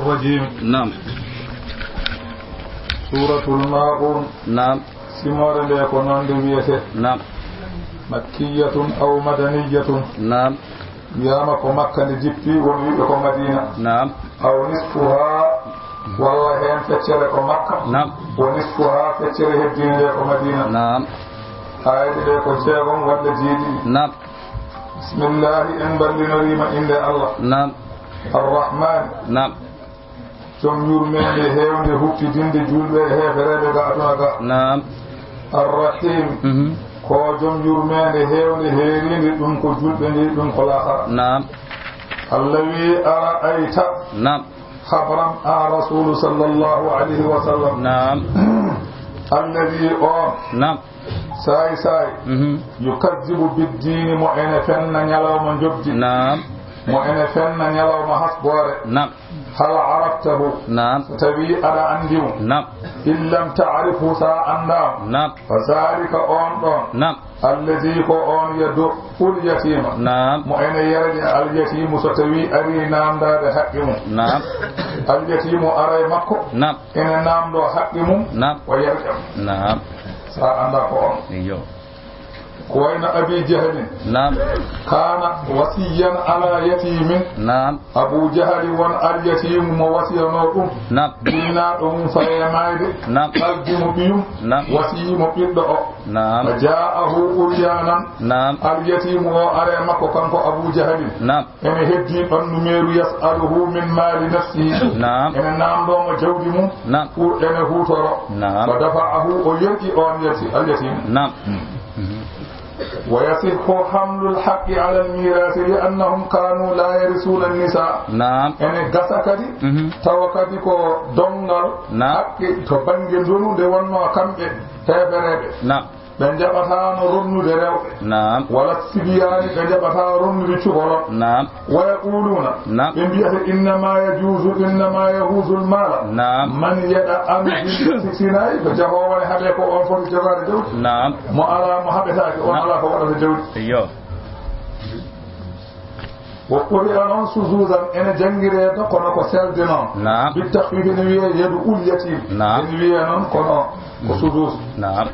الرجيم. نعم. سورة الماعون. نعم. سمار ليكون بيته. نعم. مكية أو مدنية. نعم. يامك مكة لجبتي وميك مدينة. نعم. أو نصفها والله هم فتشرك مكة. نعم. ونصفها فتشره الدين لك مدينة. نعم. آية لك شيغم ولا جيدي. نعم. بسم الله إن بلنريم إن الله. نعم. الرحمن. نعم. ثم يرمي هيون هوتي دين دي جولبه هيفرede ga aduna ga. نعم. الرحيم. ko jom yurmede heewde heerinde ɗum ko julɓe ndi ɗum ko lahara. نعم. allah wi ara ayta. نعم. habram a rasulu sallallahu alayhi wa sallam. نعم. alladi on. نعم. saay saay. yukazzibu biddini mo ene fenna ñalawma jobdi. نعم. mo ene fenna ñalawma hasboore. نعم. hal araftahu. نعم. tawi aɗa andimu. نعم. in lam taarifu sa andam. نعم. fa zalika on ɗon. نعم. alladi ko on yadu ul yatima. نعم. mo ene yarde al yatimu so tawi ari namdade haqqi mum. نعم. al yatimu aray makko. نعم. ene namdo haqqi mum. نعم. o yarƴam. نعم. sa anda ko on. ايوه. ko wayno abi jahlin. نعم. kana wasiyan ala yatimin. نعم. abu jahali won al yatimu mo wasiyano ɗum. نعم. ɗinaɗo mum fayemayde. نعم. aldimu ɓiyum. نعم. wasiyimo ɓiɗɗo o. نعم. fa ja'ahu uryanan. نعم. al yatimu o are makko kanko abu jahalin. نعم. ene heddi ɓandu meeru yasaluhu min mali nafsihi. نعم. ene namdomo jawdi mum. نعم. pour ene hutoro. نعم. fa dafa'ahu o yerƴi on al yatimu. نعم. ويصح حمل الحق على الميراث لأنهم كانوا لا يرثون النساء. نعم. ene gasa kadi tawa kadi ko dongal haqqe to banggue ndonude wonno kamɓe heɓereɓe. نعم. ɓe jaɓatano ronnude rewɓe. نعم. wala sibiyani ɓe jaɓata ronnude cukalon. نعم. ويقولون نعم. ɓe mbiyata innama yahuzu lmala. نعم. man yeɗa amdi sinayi ko jahowone haaɓe ko on foti jogade jawdi. نعم. mo ala mo haɓetake on ala ko waɗata jawdi. ايوه. wo ɓuri an on suzuzan ene jangirede kono ko selde noon. نعم. bittahfifi ne wiye yedu ul yatim. نعم. ene wiye noon kono ko suzuz. نعم.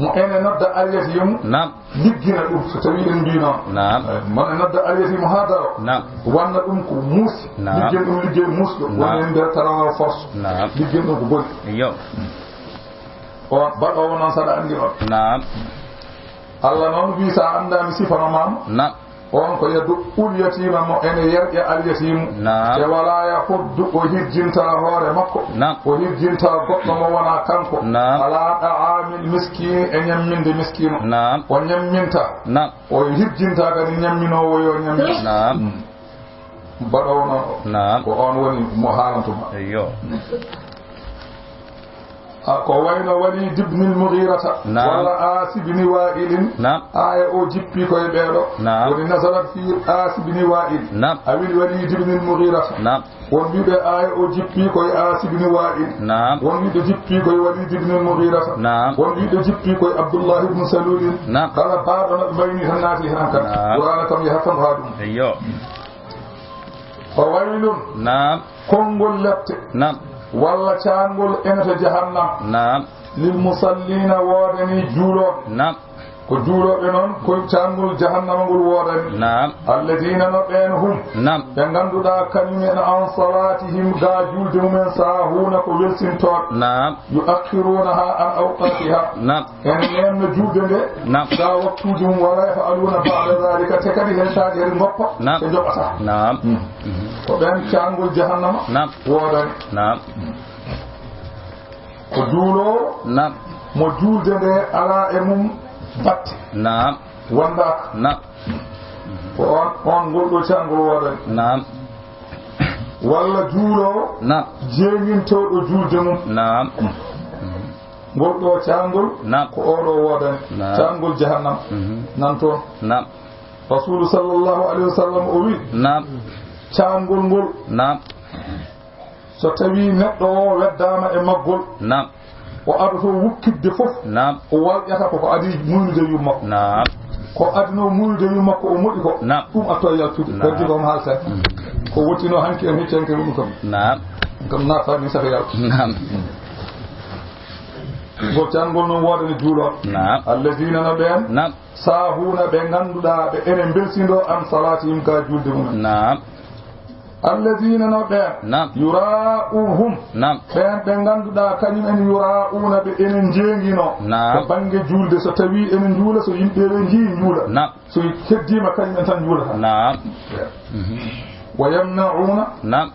mo ene nodda alyatimu. نعم. liggina ɗum so tawi en mbi noon. نعم. mone nodda alyatimu ha daro. نعم. wanna ɗum ko muusi. نعم. liggin ɗum liggey musɗo. woni nder tarawal force. نعم. liggin ɗum ko boni. ايوه. on baɗowo noon saɗa andi on. نعم. allah noon wi sa andami sifano mam. نعم. on ko yeddu ul yatima mo ene yerƴe al yatimu. نعم. e wala yahuddu o hirjinta hoore makko. نعم. o hirjinta goɗɗo mo wona kanko. نعم. ala ɗa'amil miskine e ñamminde miskino. نعم. o ñamminta. نعم. o hirjinta kadi ñamminowo yo ñammin. نعم. baɗowo noon o. نعم. ko on woni mo haalantuma. ايوه. ko wayno Walid ibn al-Mughirata. نعم. walla Asib ibn Wa'il. نعم. aya o jippi koye ɓeeɗo. نعم. woni nasarat fi Asib ibn Wa'il. نعم. awil Walid ibn al-Mughirata. نعم. won wiɓe aya o jippi koye Asib ibn Wa'il. نعم. won wiɓe jippi koye Walid ibn al-Mughirata. نعم. won wiɓe jippi koye Abdullah ibn Salul. نعم. kala baaɗo no ɓe mbayni tan naati hen kan. نعم. qur'ana kam yahattan ha ɗum. ايوه. fa waylun نعم. konngol lette نعم. walla caangol enata jahannam. نعم. lil musallina woodani juuloɓe. نعم. ko juuloɓe noon koye caangol jahannama ngol woodani. نعم. alladina no ɓen hum. نعم. ɓe ngannduɗa kañumen an salatihim ga julde mumen sahuna ko welsintoɓe. نعم. yuakhirunaha an awqatiha. نعم. ene nenno julde nde. نعم. ga waktuji mum wala yafaluna ba'da dhalika te kadi hen taji hen goppa. نعم. ɓe joɓata. نعم. ko ɓen caangol jahannama نعم. woodani. نعم. ko juulowo نعم. mo julde nde ala e mum batte. نعم. wondaka. نعم. ko on ngolɗo caangol woodani. نعم. walla juulowo نعم. jeeñintoɗo julde mum. نعم. ngolɗo caangol نعم. ko oɗo woodani. نعم. caangol jahannam. nan toon نعم. rasulu sallllahu alayhi wa sallam o wi نعم. caangol ngol نعم. so tawi neɗɗo o weddama e maggol. نعم. o adoto wukkidde fof. نعم. o walƴata ko adi muynude yum makko. نعم. ko adino muynude yum makko o moɗi ko. نعم. ɗum atto e yaltude. نعم. gaddi ko on haalta ko wottino hanki en heccenke ɗum kam. نعم. kam naataani safe yàlla naam ngol cangol noon woodani juuloo naam alladina no ɓeen naam saahuna ɓe ngannduɗaa ɓe ene belsindo an salatihim ka julde mumen naam alladina no ɓeen naam yura'uhum naam ɓen ɓe ngannduɗaa kañum en yura'una ɓe enen jeengino naam to baŋnge juulde so tawii enen njuula so yimɓe ɓe njii njuula naam so heddiima kañum en tan njuulata naam wa yamna'una naam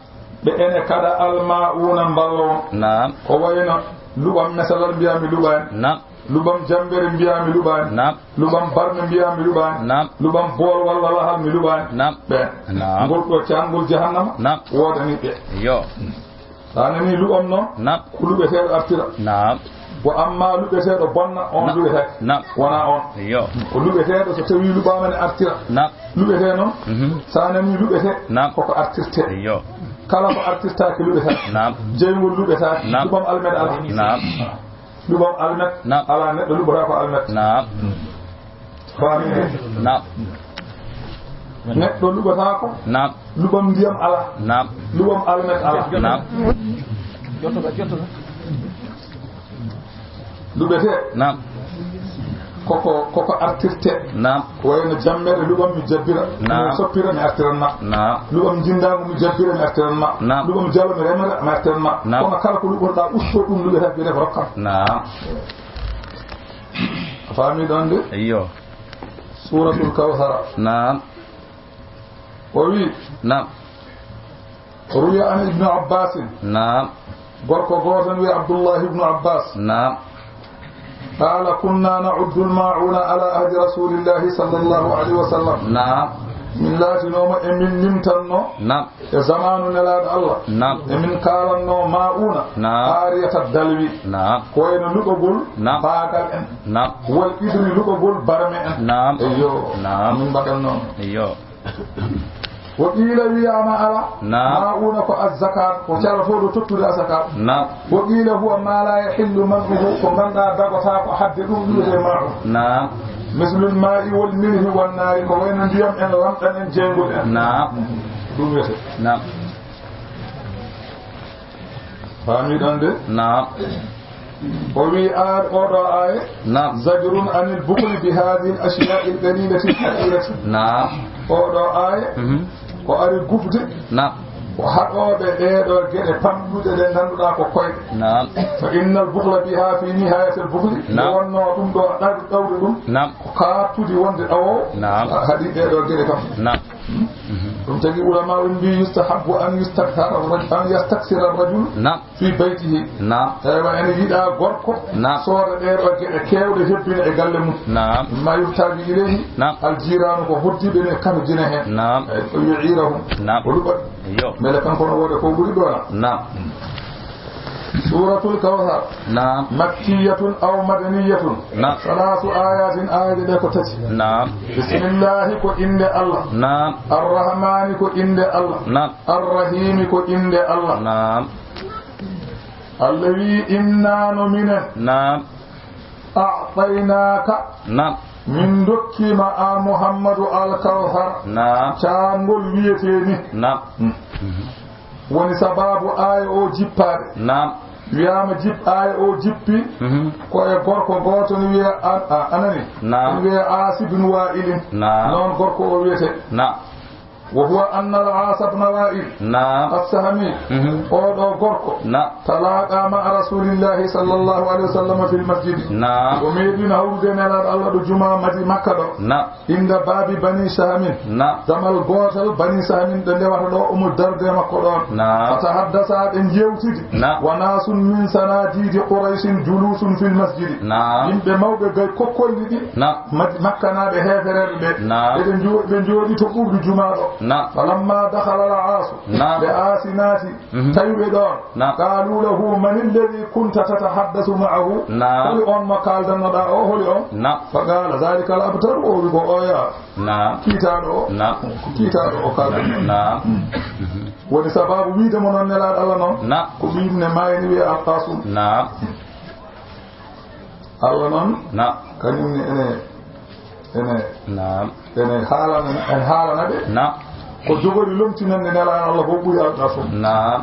ɓe ene kada alma'una mballowo naam ko wayno luɓam mesalal mbiyami luɓani naam luɓam jambere mbiyami luɓani naam luɓam barme mbiyami luɓani naam luɓam bool walla lahal mi luɓani naam ɓen naam ngol ɗo cangol jahannama naam wodani ɓe yo sa nani luɓam noon naam ko luɓeteɗo artira naam wo amma luɓeteɗo bonna on luɓetake naam wona on yo ko luɓeteɗo so tawi luɓamane artira naam luɓete noon sa nani luɓete naam koko artirte yo kala ko artirtake luɓetake naam jeygol luɓetake naam luɓam almede ala naam luɓam almet naam ala neɗɗo luɓata ko almet naam famine naam neɗɗo luɓatako naam luɓam ndiyam ala naam luɓam almet ala naam luɓete naam koko artirte naam ko wayno jammere luɓam mi jabbira Naam. mi soppira mi artiranma naam luɓam jindago mi jabbira mi artiranma Naam. luɓam jalo mi remata mi artiranma Naam. kono kala ko luɓotoɗa usto ɗum luɓetake wiyete ko rokkam naam a faami ɗon de yo suratul kawsara naam o wi naam ruya an ibnu abbasin naam gorko goton wiya abdullah ibnu abbas naam قال كنا نعد الماعون على عهد رسول الله صلى الله عليه وسلم naam من لاتنوم من نمتنو naam زمان نلاد الله naam من كالنو ماعون نعم. آرية الدلوي naam كوين لقبول نعم. باقل ان naam والإدري لقبول برمي ان naam ايو نعم. من بقلنو yo وقيل وياما على نعم. ماعون كو الزكاة وتعرفوا تطلع الزكاة naam وقيل هو ما لا يحل منه كمن لا دغتا حددوا له ماعون naam مثل الماء والملح والنار كوين نديم ان لامدن ان جينغول ان naam دوميته naam فامي داندي naam وي ار اودا اي naam زجر عن البخل بهذه الاشياء القليله الحقيره naam اودا اي ko ari gufde naam وحقوبه ديدو gede pamdude de ganduda ko koyde naam فان البخل بها في نهايه البخل نعم. wonno dum do dawde dum naam ka tudi wonde dawo نعم. hadi dedo gede kam naam dum tagi ulama on bi yustahabbu an yustakthara ar-rajul an yastaksira ar-rajul naam fi baytihi naam tawa en yida gorko نعم. soda dedo gede kewde hebbina e galle mum naam ma yuftabi ilayhi نعم. al-jiran ko hoddibe ne kam jina hen naam yu'irahum نعم oluba yo mele kan kono wode ko buri dona naam suratul kawthar naam makkiyatun aw madaniyatun نعم salatu ayatin ayati de ko tati naam bismillah ko inde allah naam ar-rahman ko inde allah naam ar-rahim ko inde allah naam allawi inna nomina naam a'tainaka naam min dokkima a muhammadu al-kawthar naam caangol wiyeteni naam woni sababu aya o jippade naam wiyama aya o jippi ko e gorko goto ni wiya anani Naam. wiya asibun wa'ilin Naam. non gorko o wiyete naam وهو أن العاص بن وائل نعم السهمي أو غوركو نعم تلاقى مع رسول الله صلى الله عليه وسلم في المسجد نعم وميدين هودين على الله جمعة مدي مكة نعم عند باب بني سهم نعم زمل غوتل بني سهم دنده واتو أم الدرد مكة نعم فتحدث عن يوتد نعم وناس من سناديد قريش جلوس في المسجد نعم يمبه موبه غاي كوكولدي نعم مكة نابه هيفرede نعم be jodi to ɓuuɓi jumaɗo نعم فلما دخل العاص نعم بآسنات تيوي دون نعم قالوا له من الذي كنت تتحدث معه نعم هل أن مقال دندا أو هل أن نعم فقال ذلك الأبتر أو يا نعم كيتانو نعم كيتانو قال نعم woni sababu wiide mo non nelaɗo Allah noon نعم ko ɓiɗne mayni wiye alqasum نعم Allah noon نعم kañumni نعم ene haalana ɓe نعم ko jogori lomtinande nelaɗo Allah ko ɓuuri alqasum نعم